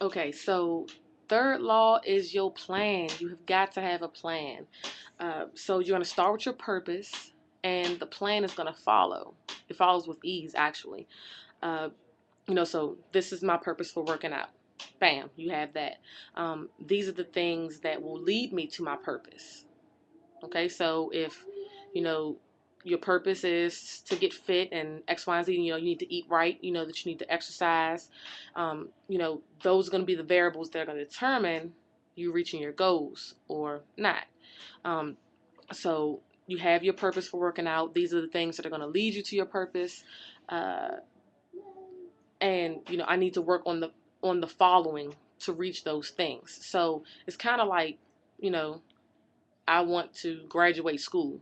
Okay, so third law is your plan. You have got to have a plan. So you're going to start with your purpose, and the plan is going to follow. It follows with ease, actually. Uh, so this is my purpose for working out. Bam, you have that. These are the things that will lead me to my purpose. Okay, so if you know your purpose is to get fit and X, Y, and Z, you need to eat right, that you need to exercise. Those are going to be the variables that are going to determine you reaching your goals or not. Um, so you have your purpose for working out. These are the things that are going to lead you to your purpose. Uh, and I need to work on the following to reach those things. So it's kind of like, you know, I want to graduate school.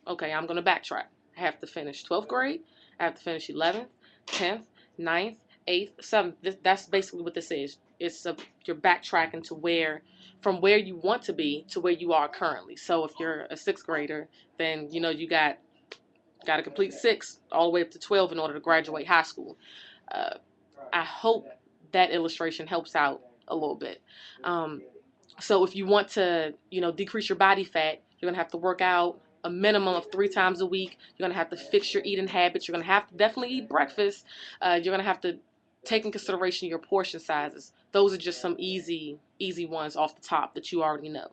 Okay, I'm going to backtrack. I have to finish 12th grade. I have to finish 11th, 10th, ninth, 8th, 7th. That's basically what this is. You're backtracking to from where you want to be to where you are currently. So if you're a sixth grader, then you got to complete six all the way up to 12 in order to graduate high school. Uh, I hope that illustration helps out a little bit. Um, so if you want to, decrease your body fat, you're gonna have to work out a minimum of 3 times a week. You're gonna have to fix your eating habits. You're gonna have to definitely eat breakfast. You're gonna have to take in consideration your portion sizes. Those are just some easy ones off the top that you already know.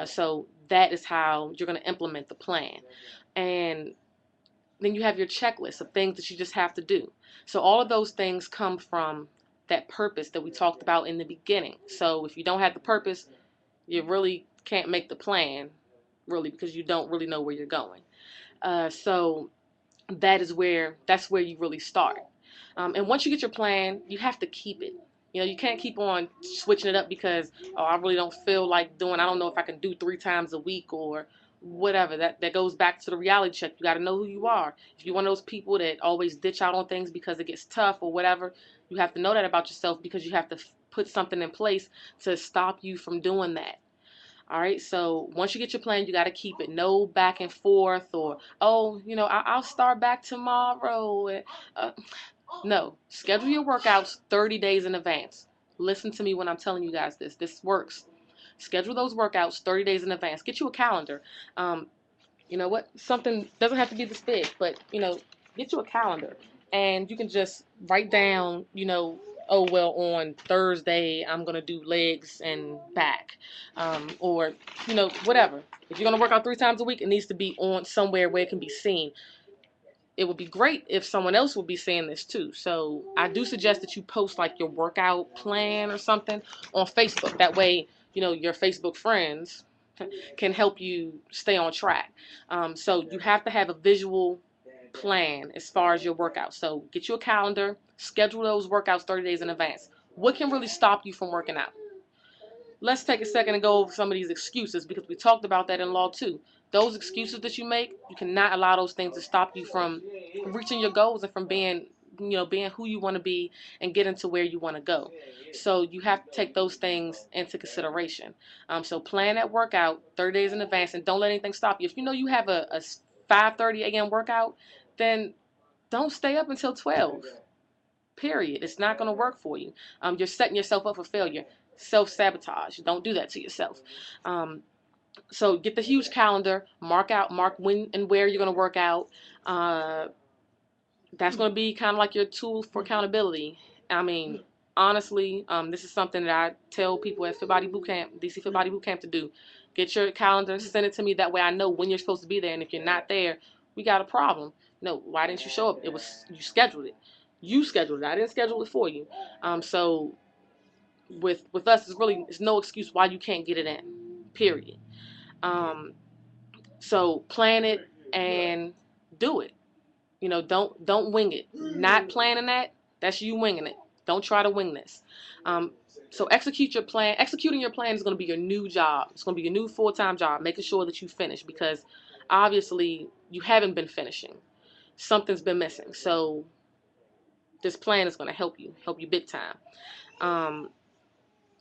So that is how you're gonna implement the plan. And then you have your checklist of things that you just have to do. So all of those things come from that purpose that we talked about in the beginning. So if you don't have the purpose, you really can't make the plan, really, because you don't really know where you're going. So that's where you really start. And once you get your plan, you have to keep it. You can't keep on switching it up because, oh, I really don't feel like doing. I don't know if I can do 3 times a week or whatever. That goes back to the reality check. You got to know who you are. If you're one of those people that always ditch out on things because it gets tough or whatever, you have to know that about yourself because you have to put something in place to stop you from doing that. All right, so once you get your plan, you got to keep it. No back and forth or, oh, I'll start back tomorrow. Uh, no, schedule your workouts 30 days in advance. Listen to me when I'm telling you guys this. This works. Schedule those workouts 30 days in advance. Get you a calendar. Um, you know what? Something doesn't have to be this big, but get you a calendar and you can just write down, oh well, on Thursday I'm gonna do legs and back, or whatever. If you're gonna work out 3 times a week, it needs to be on somewhere where it can be seen. It would be great if someone else would be seeing this too. So I do suggest that you post like your workout plan or something on Facebook. That way, your Facebook friends can help you stay on track. So you have to have a visual plan as far as your workouts. So get you a calendar, schedule those workouts 30 days in advance. What can really stop you from working out? Let's take a second and go over some of these excuses because we talked about that in law too. Those excuses that you make, you cannot allow those things to stop you from reaching your goals and from being who you want to be and getting to where you want to go. So you have to take those things into consideration. So plan that workout 30 days in advance and don't let anything stop you. If you know you have a 5:30 a.m. workout, then don't stay up until 12. Period. It's not going to work for you. You're setting yourself up for failure. Self-sabotage. Don't do that to yourself. Um, so get the huge calendar. Mark when and where you're going to work out. Uh, that's going to be kind of like your tool for accountability. I mean, honestly, this is something that I tell people at Fit Body Bootcamp, DC Fit Body Bootcamp, to do. Get your calendar, send it to me. That way I know when you're supposed to be there. And if you're not there, we got a problem. No, why didn't you show up? It was you scheduled it. You scheduled it. I didn't schedule it for you. So with us, it's no excuse why you can't get it in. Period. Um, so plan it and do it. Don't wing it. Not planning that's you winging it. Don't try to wing this. Um, so execute your plan. Executing your plan is going to be your new job. It's going to be your new full-time job, making sure that you finish because obviously you haven't been finishing. Something's been missing. So this plan is going to help you big time. Um,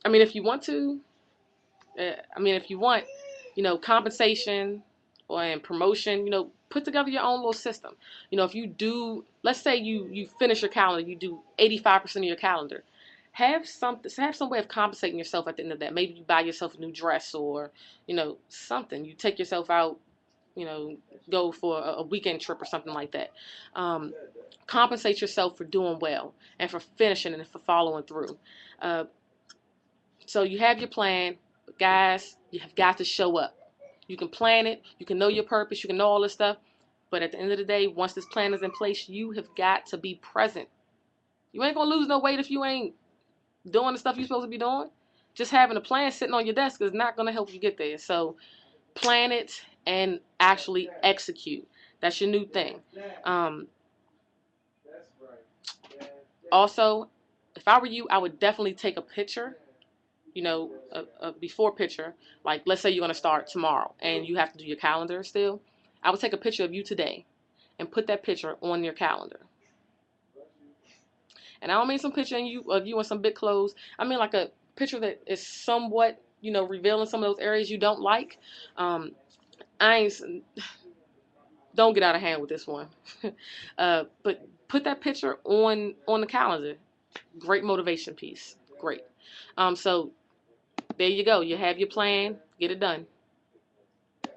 I mean, if you want to, if you want, compensation or and promotion, put together your own little system. If you do, let's say you finish your calendar, you do 85% of your calendar. have something, have some way of compensating yourself at the end of that. Maybe you buy yourself a new dress, or something. You take yourself out, go for a weekend trip or something like that. Um, Compensate yourself for doing well and for finishing and for following through. Uh, so you have your plan, but guys, you have got to show up. You can plan it, you can know your purpose, you can know all this stuff, but at the end of the day, once this plan is in place, you have got to be present. You ain't gonna lose no weight if you ain't doing the stuff you're supposed to be doing. Just having a plan sitting on your desk is not gonna help you get there. So plan it and actually execute. That's your new thing. Um, Also, if I were you, I would definitely take a picture, a before picture. Like, let's say you're going to start tomorrow and you have to do your calendar still. I would take a picture of you today and put that picture on your calendar. And I don't mean some picture of you in some big clothes. I mean like a picture that is somewhat, revealing some of those areas you don't like. Um, I ain't, don't get out of hand with this one. But put that picture on the calendar. Great motivation piece. Great. So there you go. You have your plan. Get it done.